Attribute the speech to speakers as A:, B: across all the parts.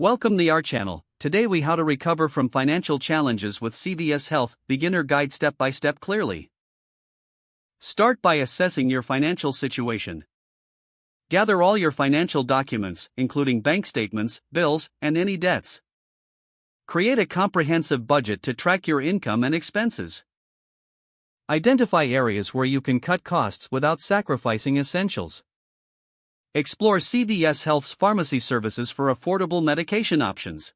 A: Welcome to our channel. Today we how to recover from financial challenges with CVS Health, beginner guide step by step clearly. Start by assessing your financial situation. Gather all your financial documents, including bank statements, bills, and any debts. Create a comprehensive budget to track your income and expenses. Identify areas where you can cut costs without sacrificing essentials. Explore CVS Health's pharmacy services for affordable medication options.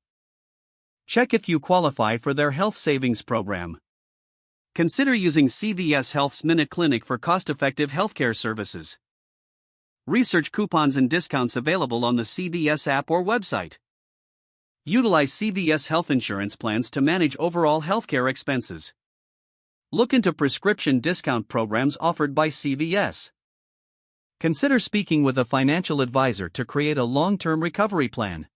A: Check if you qualify for their health savings program. Consider using CVS Health's Minute Clinic for cost-effective healthcare services. Research coupons and discounts available on the CVS app or website. Utilize CVS Health insurance plans to manage overall healthcare expenses. Look into prescription discount programs offered by CVS. Consider speaking with a financial advisor to create a long-term recovery plan.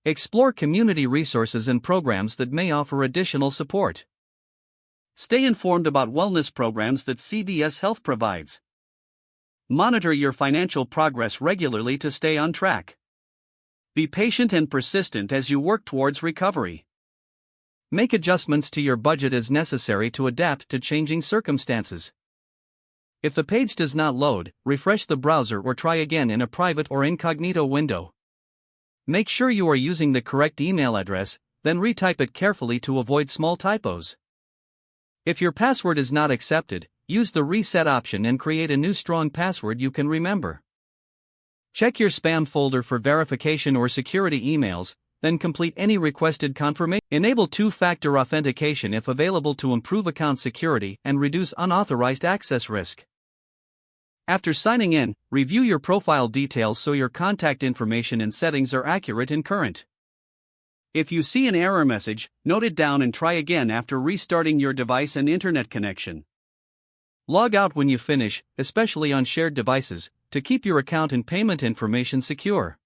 A: Explore community resources and programs that may offer additional support. Stay informed about wellness programs that CVS Health provides. Monitor your financial progress regularly to stay on track. Be patient and persistent as you work towards recovery. Make adjustments to your budget as necessary to adapt to changing circumstances. If the page does not load, refresh the browser or try again in a private or incognito window. Make sure you are using the correct email address, then retype it carefully to avoid small typos. If your password is not accepted, use the reset option and create a new strong password you can remember. Check your spam folder for verification or security emails, then complete any requested confirmation. Enable two-factor authentication if available to improve account security and reduce unauthorized access risk. After signing in, review your profile details so your contact information and settings are accurate and current. If you see an error message, note it down and try again after restarting your device and internet connection. Log out when you finish, especially on shared devices, to keep your account and payment information secure.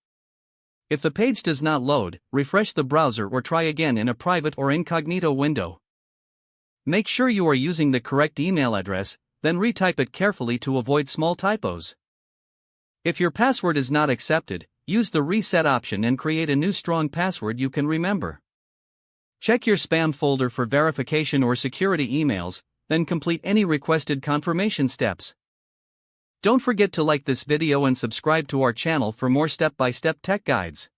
A: If the page does not load, refresh the browser or try again in a private or incognito window. Make sure you are using the correct email address, then retype it carefully to avoid small typos. If your password is not accepted, use the reset option and create a new strong password you can remember. Check your spam folder for verification or security emails, then complete any requested confirmation steps. Don't forget to like this video and subscribe to our channel for more step-by-step tech guides.